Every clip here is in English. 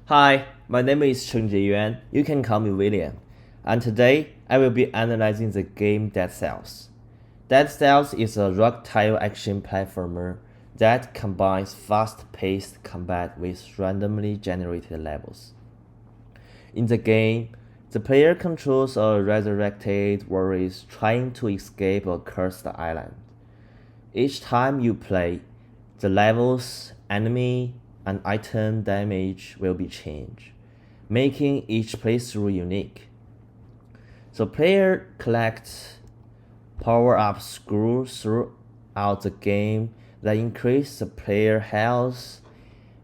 Hi, my name is Chen Yuan. You can call me William. And today I will be analyzing the game Dead Cells. Dead Cells is a rock tile action platformer that combines fast-paced combat with randomly generated levels. In the game, the player controls a resurrected warrior trying to escape a cursed island. Each time you play, the levels, enemy, and item damage will be changed, making each playthrough unique. The player collects power-up scrolls throughout the game that increase the player health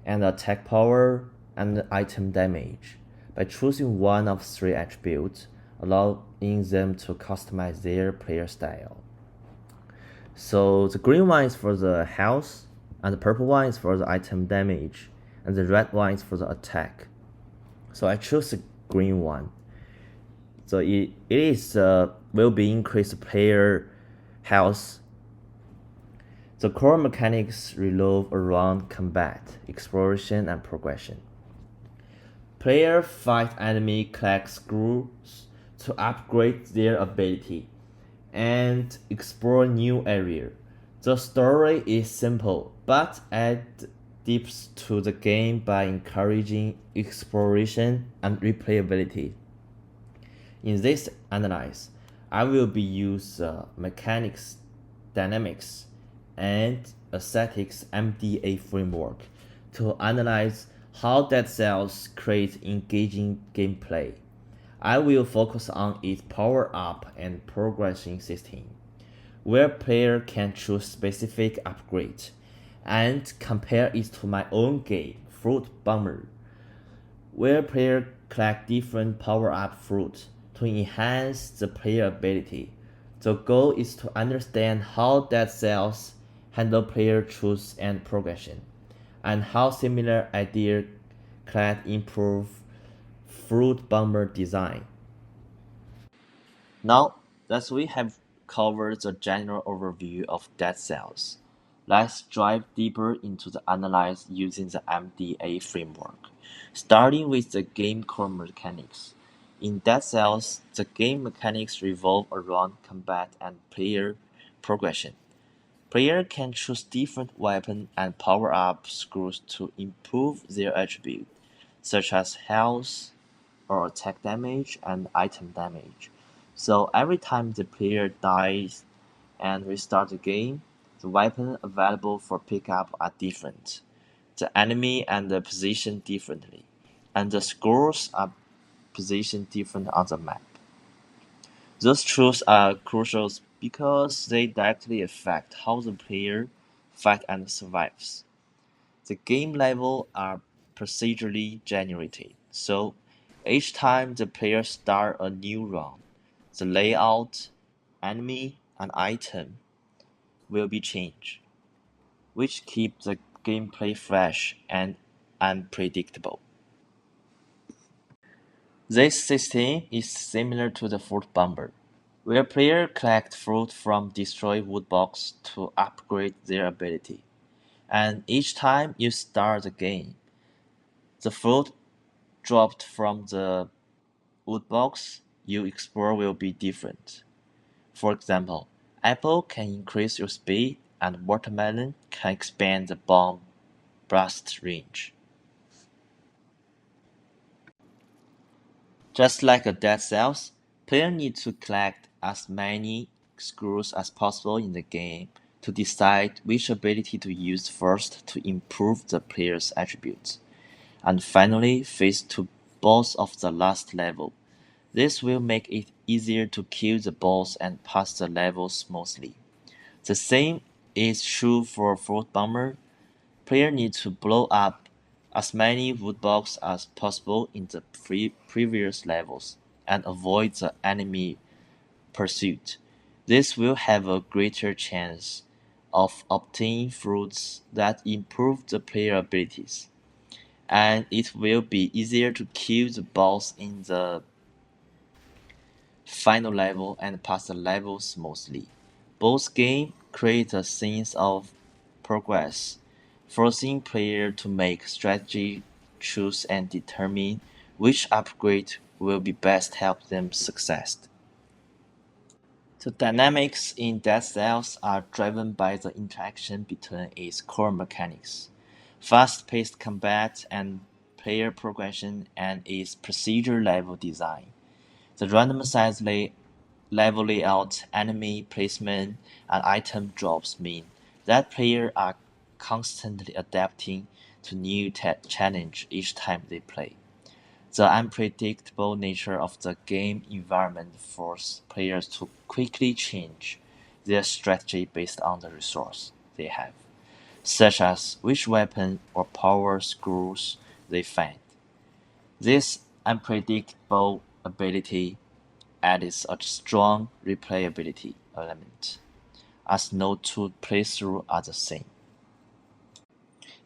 and attack power and item damage by choosing one of three attributes, allowing them to customize their player style. So the green one is for the health, and the purple one is for the item damage, and the red one is for the attack. So I choose the green one. So will be increased player health. The core mechanics revolve around combat, exploration, and progression. Player fight enemy collect scrolls to upgrade their ability and explore new area. The story is simple, but adds depth to the game by encouraging exploration and replayability. In this analysis, I will be use mechanics, dynamics, and aesthetics MDA framework to analyze how Dead Cells create engaging gameplay. I will focus on its power-up and progression system, where player can choose specific upgrade, and compare it to my own game, Fruit Bomber, where player collect different power-up fruit to enhance the player ability. The goal is to understand how Dead Cells handle player choice and progression, and how similar ideas can improve Fruit Bomber design. Now that we have covered the general overview of Dead Cells, let's dive deeper into the analysis using the MDA framework, starting with the game core mechanics. In Dead Cells, the game mechanics revolve around combat and player progression. Player can choose different weapon and power-up scrolls to improve their attribute, such as health, or attack damage and item damage. So every time the player dies and restart the game, the weapons available for pickup are different, the enemy and the position differently, and the scores are positioned different on the map. Those choices are crucial because they directly affect how the player fights and survives. The game levels are procedurally generated, so each time the player starts a new round, the layout, enemy, and item will be changed, which keeps the gameplay fresh and unpredictable. This system is similar to the Fruit Bomber, where players collect fruit from destroyed wood box to upgrade their ability. And each time you start the game, the fruit dropped from the wood box you explore will be different. For example, apple can increase your speed and watermelon can expand the bomb blast range. Just like a Dead Cells, players need to collect as many screws as possible in the game to decide which ability to use first to improve the player's attributes, and finally phase to boss of the last level. This will make it easier to kill the boss and pass the level smoothly. The same is true for Fruit Bomber. Players need to blow up as many wood blocks as possible in the previous levels and avoid the enemy pursuit. This will have a greater chance of obtaining fruits that improve the player abilities, and it will be easier to kill the boss in the final level and pass the level smoothly. Both games create a sense of progress, forcing players to make strategy choose and determine which upgrade will be best help them succeed. The dynamics in Dead Cells are driven by the interaction between its core mechanics, fast-paced combat and player progression, and its procedure level design. The randomized level layout, enemy placement, and item drops mean that players are constantly adapting to new challenge each time they play. The unpredictable nature of the game environment forces players to quickly change their strategy based on the resource they have, such as which weapon or power screws they find. This unpredictable ability adds a strong replayability element, as no two playthroughs are the same.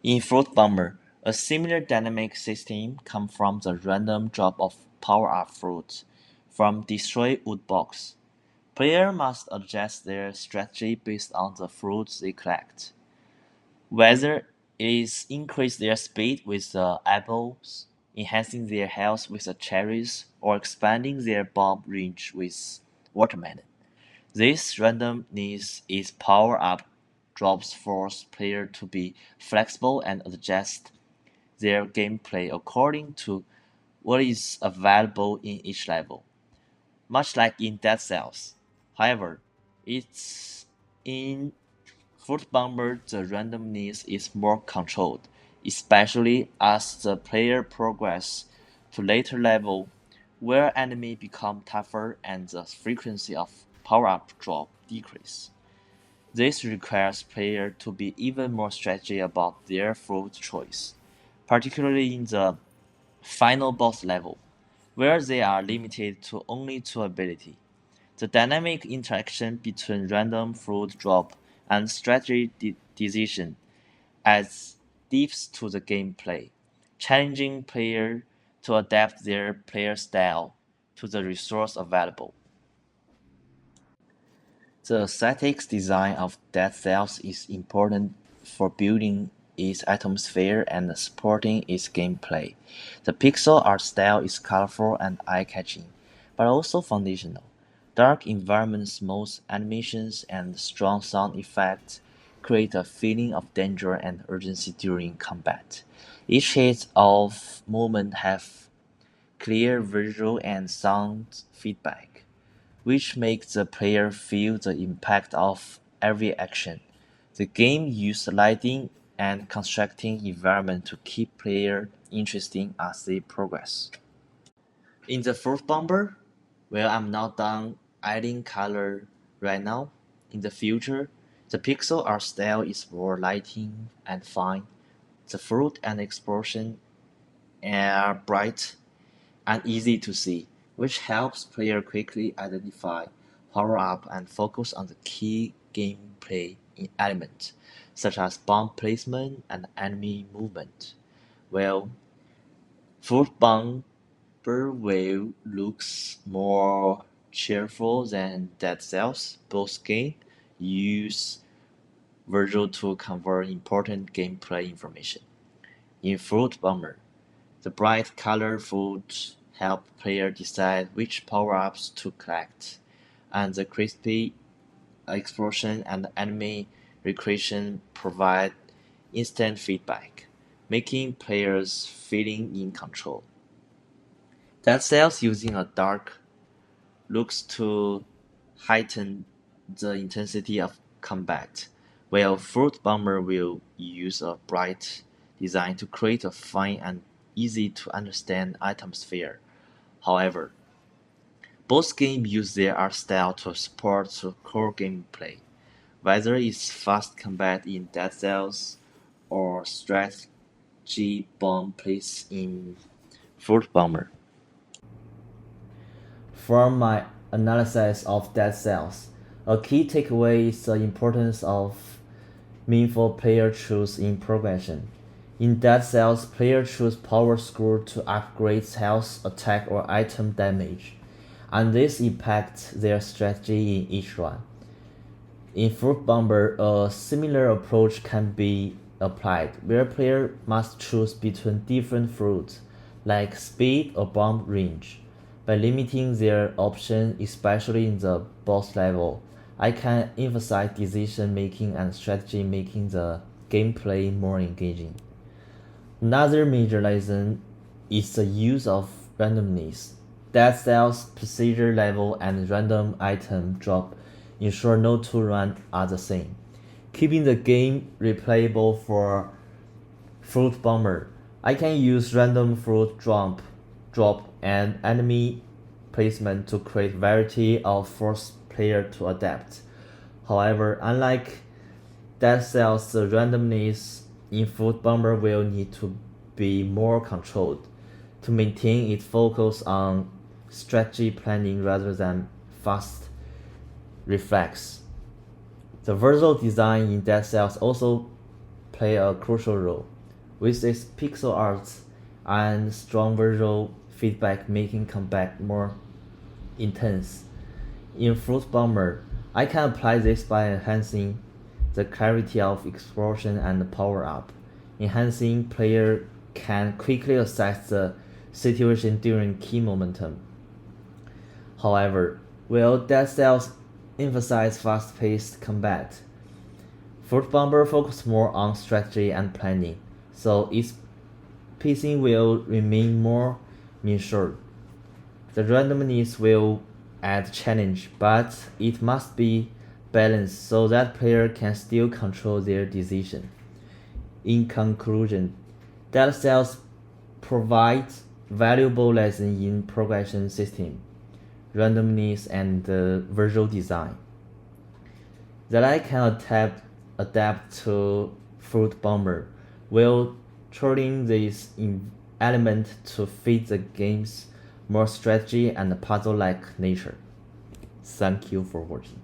In Fruit Bomber, a similar dynamic system comes from the random drop of power-up fruits from Destroy Wood Box. Players must adjust their strategy based on the fruits they collect, whether it is increase their speed with the apples, enhancing their health with the cherries, or expanding their bomb range with watermelon. This randomness is power-up drops force players to be flexible and adjust their gameplay according to what is available in each level, much like in Dead Cells. However, it's in Fruit Bomber the randomness is more controlled, especially as the player progresses to later level where enemies become tougher and the frequency of power-up drop decrease. This requires players to be even more strategic about their fruit choice, particularly in the final boss level, where they are limited to only two abilities. The dynamic interaction between random fruit drop and strategy decision adds depth to the gameplay, challenging players to adapt their player style to the resource available. The aesthetics design of Dead Cells is important for building its atmosphere and supporting its gameplay. The pixel art style is colorful and eye-catching, but also foundational. Dark environments, smooth animations, and strong sound effects create a feeling of danger and urgency during combat. Each hit of movement have clear visual and sound feedback, which makes the player feel the impact of every action. The game uses lighting and constructing environment to keep players interested as they progress. In the Fruit Bomber, well, I'm not done adding color right now. In the future, the pixel art style is more lighting and fine. The fruit and explosion are bright and easy to see, which helps players quickly identify power-up and focus on the key gameplay elements, such as bomb placement and enemy movement. Well, Fruit Bomber Wave looks more cheerful than Dead Cells. Both games use visual to convey important gameplay information. In Fruit Bomber, the bright colorful help players decide which power-ups to collect, and the crispy explosion and enemy recreation provide instant feedback, making players feeling in control. Dead Cells using a dark looks to heighten the intensity of combat, while Fruit Bomber will use a bright design to create a fun and easy to understand atmosphere. However, both games use their art style to support the core gameplay, whether it's fast combat in Dead Cells or strategy bomb plays in Fruit Bomber. From my analysis of Dead Cells, a key takeaway is the importance of meaningful player choice in progression. In Dead Cells, players choose power scroll to upgrade health, attack, or item damage, and this impacts their strategy in each run. In Fruit Bomber, a similar approach can be applied, where player must choose between different fruits, like speed or bomb range. By limiting their options, especially in the boss level, I can emphasize decision making and strategy, making the gameplay more engaging. Another major lesson is the use of randomness. Dead Cells, procedure level, and random item drop ensure no two runs are the same, keeping the game replayable for Fruit Bomber. I can use random fruit drop, and enemy placement to create variety or force player to adapt. However, unlike Dead Cells, the randomness in Fruit Bomber will need to be more controlled to maintain its focus on strategy planning rather than fast reflex. The visual design in Dead Cells also play a crucial role, with its pixel art and strong visual feedback making combat more intense. In Fruit Bomber, I can apply this by enhancing the clarity of explosion and power up. Enhancing player can quickly assess the situation during key momentum. However, while Dead Cells emphasize fast-paced combat, Fruit Bomber focus more on strategy and planning, so its pacing will remain more measured. The randomness will add challenge, but it must be balanced so that player can still control their decision. In conclusion, Dead Cells provides valuable lessons in progression system, randomness, and visual design that I can adapt to Fruit Bomber, while turning this element to fit the game's more strategy and puzzle-like nature. Thank you for watching.